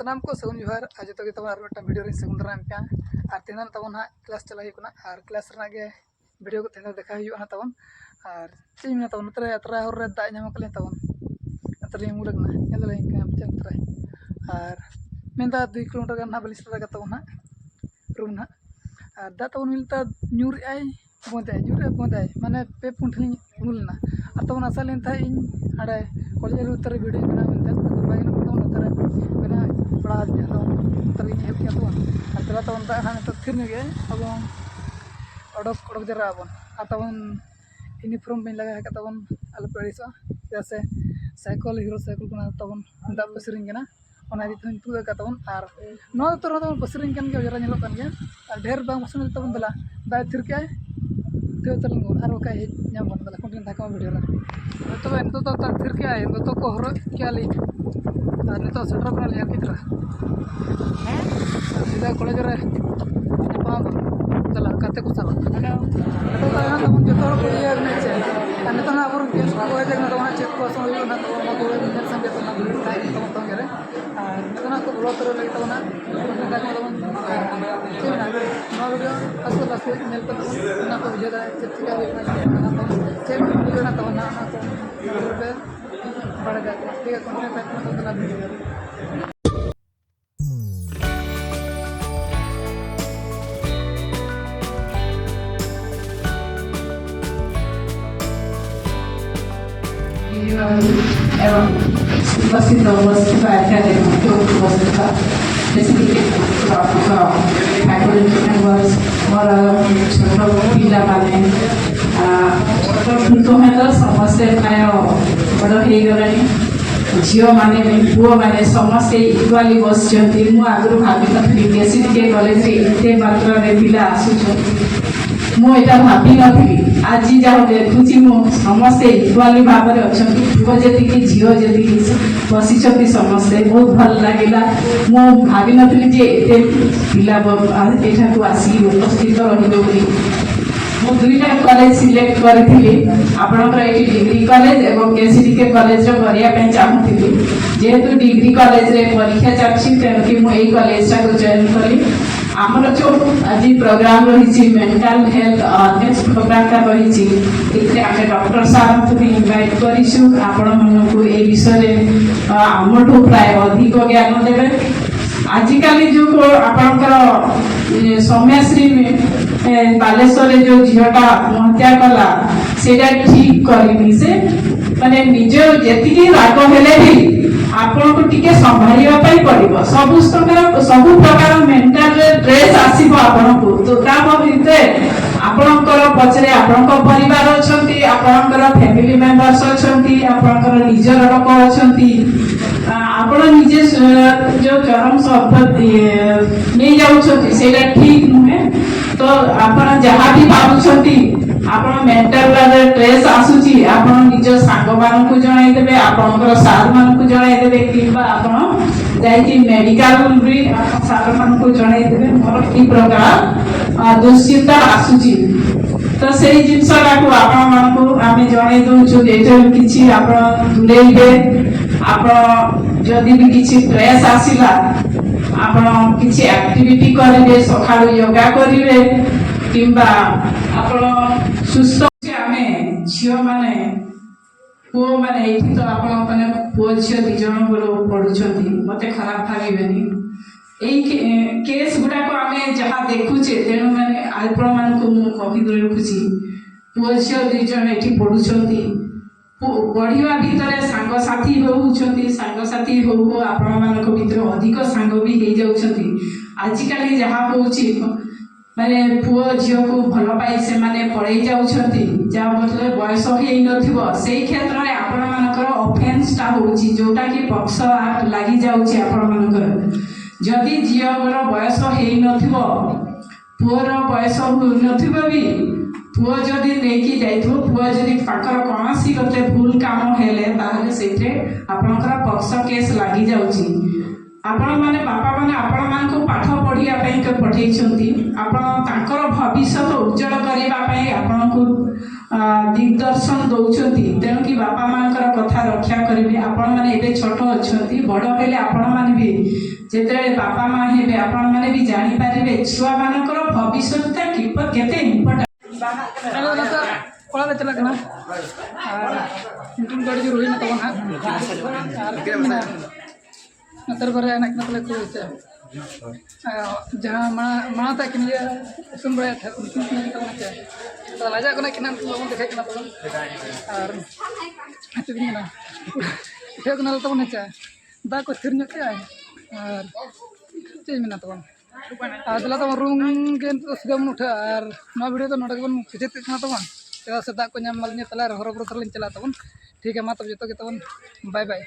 सामान को सगुन जोहार आज जो तब और वीडियो रे सगुन दाराम पे और तेना तबन हा क्लास चला हुई और क्लास गे वीडियो को तेना देखा हुई तबन और चीज में तबन नतरे अतरा हर रे दा नाम कले तबन नतरे मुलगना नेल रे इंका चंतरे और मेंदा 2 किलोमीटर गान हा बलिस लगा तबन हा रूम हा और दा तबन मिलता न्यूर आई बोंदे माने पे पुंठली मुलना और तबन असल था इन अड़े कॉलेज उतर वीडियो बना मिलता बाइन तबन उतर बना बड़ा उतर हेल्प किया तबन और चला तबन दा हां तो फिर गे अब ओडक जरा अब तबन यूनिफॉर्म बन लगा है तबन अल पेड़िसो जैसे साइकिल हीरो साइकिल को तबन दा पसरिंग गना ओना दी तुन तुगा का तबन और नो तो तबन पसरिंग कन गे जरा नेलो कन गे और ढेर बांग पसंद तबन दला दा थिर के तो चलन और का हे नाम बन दला कंटेंट था का वीडियो ला तो इन तो थिर के आए तो को हरो क्या ली और तो सेटर बना लिया कितना है सीधा कॉलेज रे पाम चला काते को चला हेलो तो ताना तबन जो तोर को ये ने छे अने तना और के को है जगह तो चेक को सो यो ना तो को मिनट संगे तो ना तो तो गे रे और तना को ब्लॉक करे लगे तो ना दा को तबन के ना नो वीडियो असल असल मेल पर ना को वीडियो दा चिका ना तो के वीडियो ना तो ना को पे बड़ा जाता ठीक है कंटेंट पैक तो ना video Você não você vai até o que você está decidindo para negócio mora छोटो पिला माने तो है तो समस्या बड़ हो गलानी झील माने पुओ माने समस्ते इक्वाली बसचंती मु आगु भाभी नथी केसी के कॉलेज रे एते मात्रा रे पिला आसुछ मु एटा भाभी नथी आज जहाँ देखुची मु समस्ते इक्वाली भाव में अच्छा पुओ जी झील जी बसी समस्ते बहुत भल लगे मु भावी नी जे एते पिला एठा को आसी उपस्थित रही मु दुईटा कॉलेज सिलेक्ट करी आपणकर ये डिग्री कॉलेज एवं केसीडी के कॉलेज करने चाहूँगी जेहेतु डिग्री कॉलेज रे परीक्षा चलती तेणुक मुझे कॉलेज को जॉइन कली आमर जो आज प्रोग्राम रही मेंटल हेल्थ नेक्स्ट प्रोग्राम का रही डॉक्टर सार को भी इनवाइट करूँ आपण मानक ये विषय आमठू प्राय अधिक ज्ञान देवे आजिकल जो आपणकर सौम्यश्री बालेश्वर जो झीलटा आत्महत्या कला से ठीक करनी से माने निज जी राग हेले भी आपन को टिके संभालिया पड़ो सब प्रकार मेंटल स्ट्रेस आसीबो आपन को तो काम भिते आपनकर पछरे आपनकर परिवार अछंती आपनकर फैमिली मेंबर्स अछंती आपनकर निजर लोक अछंती आपण निजे जो चरम शब्द नहीं जाउछंती सेटा ठीक नुहे तो आपण जहाँ भी भावुछंती आपण मेंटल स्ट्रेस आसुची आपण निज सांग मान को जणाई देबे आपनकर सार मान को जणाई देबे किबा आपण जाई मेडिकल भी सार मान को जणाई देबे मोर की प्रकार दुश्चिंता आसुची तो सेही जिनसटा को आपण मान को आमे जणाई दोछु जेते किछि आपण दुलेइबे आपण जदि भी किछि स्ट्रेस आसिला आपण किछि एक्टिविटी करिवे सकाळ योगा करिवे किंबा आपण सुस्थ आमे झियो माने पुओ माने एठी तो आपण माने पुओ झियो दि जण बोलो पढुछंती मते खराब भाबिबेनी एई केस गुडा को आमे जहा देखुचे तेनु माने आपण मान को मु कहि दे रखुची पुओ झियो दि जण एठी पढुछंती बढ़िया भितर सांग साथी होउछंती सांग साथी हो आपण मानक भितर अधिक सांग भी हे जाउछंती आजिकल जहा होउची माने पुओ झियो को भल पाई से माने पळै जाउछंती जा मतलब बयस हे नथिबो सेही क्षेत्र रे आपण मानकर ऑफेंस ता होउची जोटा कि पक्ष लागि जाउची आपण मानकर जदि झियोर बयस हे नथिबो पुओर बयस हो नथिबो भी पुओ जदि लेकी जाइथो पुओ जदि पाकर कोनसी गते भूल काम हेले ताहले सेठे आपनकर पक्ष केस लागि जाउची आपण माने बापा माने आपण मान को पाठ पढिया पई के पठै छंती आपण तांकर भविष्य उज्जवल करिबा पई आपण आपको दिग्दर्शन दौरान तेणु कि बापा माँ कथा रक्षा करेंगे आपण मैंने एवं छोट अच्छा बड़ हेले आपण मैंने भी जिते बापा माँ हे आपण मैंने भी जानीपारे छुआ मानकर भविष्यता केते इम्पोर्टाट कोड़ा ले चला करना और इंटरन गाड़ी जो रोही ना तब ना नतर बारे ना कितना तले को जहाँ माना था कि ये सुन रहे थे उनकी तब ना क्या तो लाजा को ना कितना लोगों देखा कितना तब और अच्छा भी ना फिर को ना तब ना क्या दा को थिरने क्या है और चीज में ना तब आदला तो रूम के सुधा मन उठा और नवा वीडियो तो नोट बन खिचत ना तब चला से दा को नाम मालने तला हरबरो तलिन चला तब ठीक है मा तब जो के तब बाय बाय।